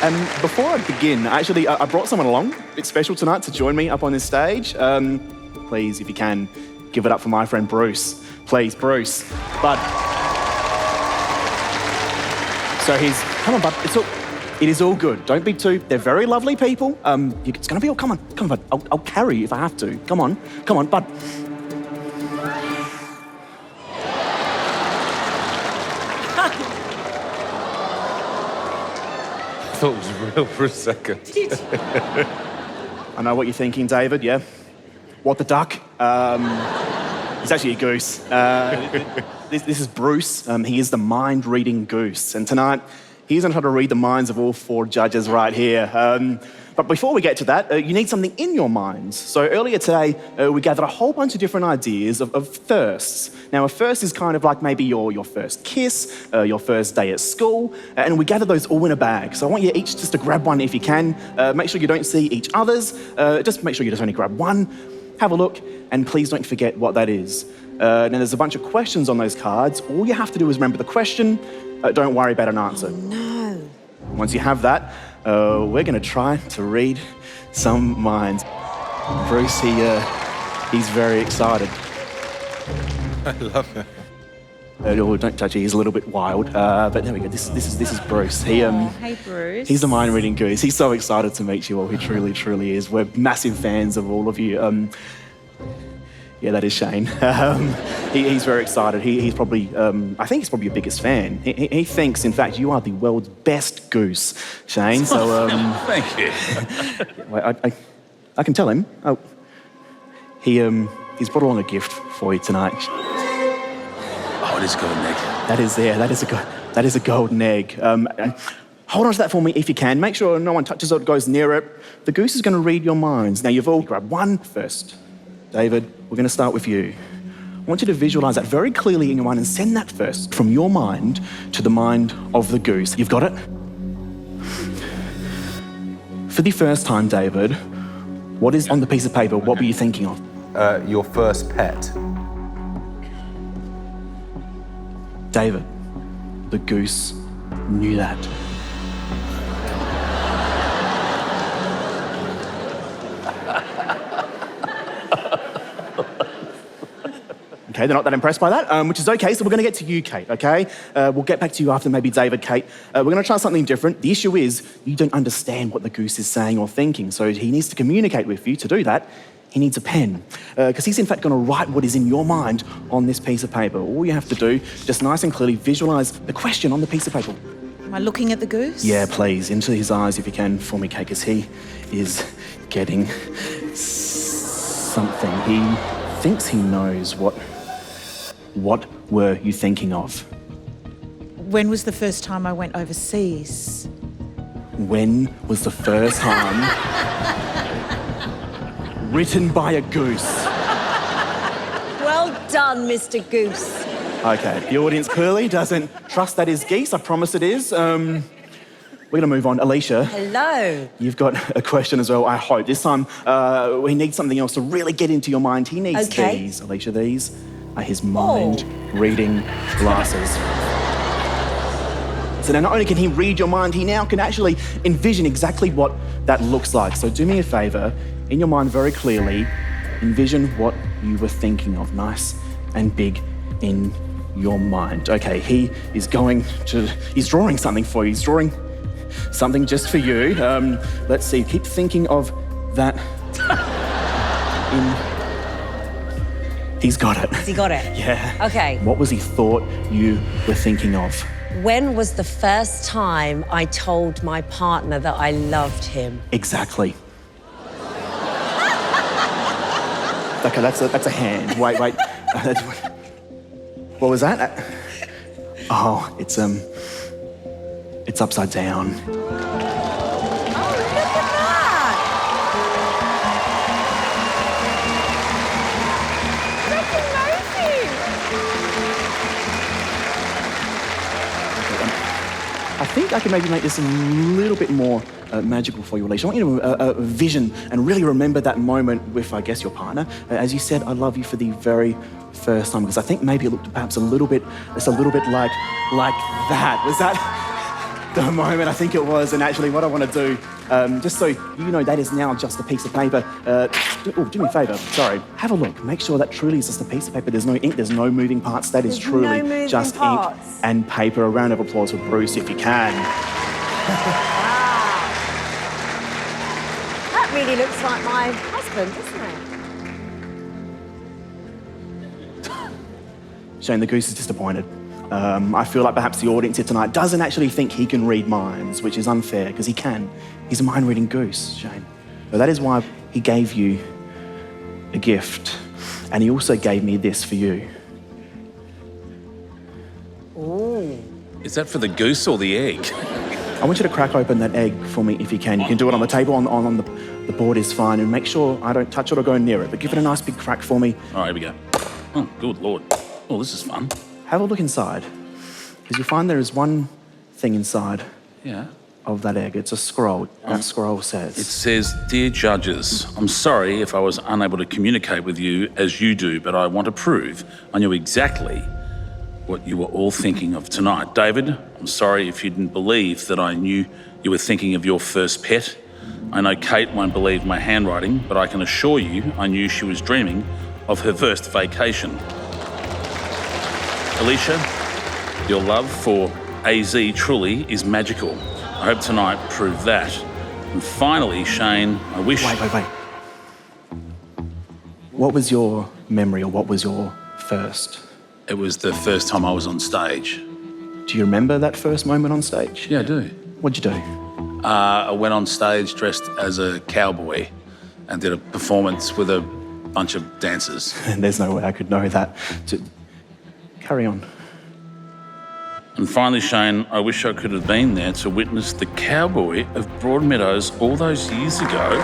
Before I begin, actually, I brought someone along. It's special tonight to join me up on this stage. Please, if you can, give it up for my friend Bruce. Please, Bruce. Bud. So come on, bud. It is all good. Don't be too. They're very lovely people. It's gonna be all. Come on, bud. I'll carry you if I have to. Come on, bud. I thought it was real for a second. I know what you're thinking, David, yeah? What the duck? It's actually a goose. This is Bruce. He is the mind-reading goose. And tonight, he's going to try to read the minds of all 4 judges right here. But before we get to that, you need something in your minds. So earlier today, we gathered a whole bunch of different ideas of firsts. Now, a first is kind of like maybe your first kiss, your first day at school, and we gathered those all in a bag. So I want you each just to grab one if you can. Make sure you don't see each other's. Just make sure you just only grab one. Have a look, and please don't forget what that is. Now, there's a bunch of questions on those cards. All you have to do is remember the question. Don't worry about an answer. Oh, no. Once you have that, we're going to try to read some minds. Bruce, he's very excited. I love it. Don't touch it, he's a little bit wild. But there we go, this is Bruce. Hey, Bruce. He's the mind-reading goose. He's so excited to meet you all. He truly, truly is. We're massive fans of all of you. Yeah, that is Shane. He's very excited. He's probably, I think he's probably your biggest fan. He thinks, in fact, you are the world's best goose, Shane. So, Thank you. wait, I can tell him. Oh, he's brought along a gift for you tonight. Oh, it is golden egg. That is a golden egg. Hold on to that for me if you can. Make sure no one touches it or goes near it. The goose is going to read your minds. Now, you've all grabbed one first. David, we're going to start with you. I want you to visualise that very clearly in your mind and send that first from your mind to the mind of the goose. You've got it? For the first time, David, what is on the piece of paper? What were you thinking of? Your first pet. David, the goose knew that. Okay, they're not that impressed by that, which is okay, so we're going to get to you, Kate, okay? We'll get back to you after maybe David, Kate. We're going to try something different. The issue is you don't understand what the goose is saying or thinking, so he needs to communicate with you. To do that, he needs a pen, because he's in fact going to write what is in your mind on this piece of paper. All you have to do, just nice and clearly visualise the question on the piece of paper. Am I looking at the goose? Yeah, please, into his eyes if you can for me, Kate, because he is getting something. He thinks he knows what were you thinking of? When was the first time I went overseas? When was the first time written by a goose? Well done, Mr. Goose. Okay, the audience clearly doesn't trust that is geese. I promise it is. We're going to move on. Alicia. Hello. You've got a question as well, I hope. This time, we need something else to really get into your mind. He needs these. Alicia, these are his mind-reading glasses. So now not only can he read your mind, he now can actually envision exactly what that looks like. So do me a favour, in your mind very clearly, envision what you were thinking of, nice and big in your mind. Okay, he's drawing something for you. He's drawing something just for you. Let's see, keep thinking of that He's got it. Has he got it? Yeah. Okay. What was he thought you were thinking of? When was the first time I told my partner that I loved him? Exactly. Okay, that's a hand. Wait. What was that? Oh, it's upside down. I think I can maybe make this a little bit more magical for you, Alicia. I want you to vision and really remember that moment with, I guess, your partner. As you said, I love you for the very first time, because I think maybe it looked perhaps a little bit like that. Was that? the moment I think it was. And actually, what I want to do, just so you know, that is now just a piece of paper. Do me a favour. Sorry. Have a look. Make sure that truly is just a piece of paper. There's no ink. There's no moving parts. That is There's no truly moving just parts. ink and paper. A round of applause for Bruce, if you can. That really looks like my husband, doesn't it? Shane, the goose is disappointed. I feel like perhaps the audience here tonight doesn't actually think he can read minds, which is unfair, because he can. He's a mind-reading goose, Shane. So that is why he gave you a gift. And he also gave me this for you. Is that for the goose or the egg? I want you to crack open that egg for me if you can. You can do it on the table, on the board is fine. And make sure I don't touch it or go near it, but give it a nice big crack for me. All right, here we go. Oh, good Lord. Oh, this is fun. Have a look inside, because you find there is one thing inside Yeah. of that egg. It's a scroll. That scroll says... It says, "Dear judges, I'm sorry if I was unable to communicate with you as you do, but I want to prove I knew exactly what you were all thinking of tonight. David, I'm sorry if you didn't believe that I knew you were thinking of your first pet. I know Kate won't believe my handwriting, but I can assure you I knew she was dreaming of her first vacation. Alicia, your love for AZ truly is magical. I hope tonight proved that. And finally, Shane, I wish... Wait. What was your memory, or what was your first? It was the first time I was on stage. Do you remember that first moment on stage? Yeah, I do. What'd you do? I went on stage dressed as a cowboy and did a performance with a bunch of dancers. And there's no way I could know that. Carry on. And finally, Shane, I wish I could have been there to witness the cowboy of Broadmeadows all those years ago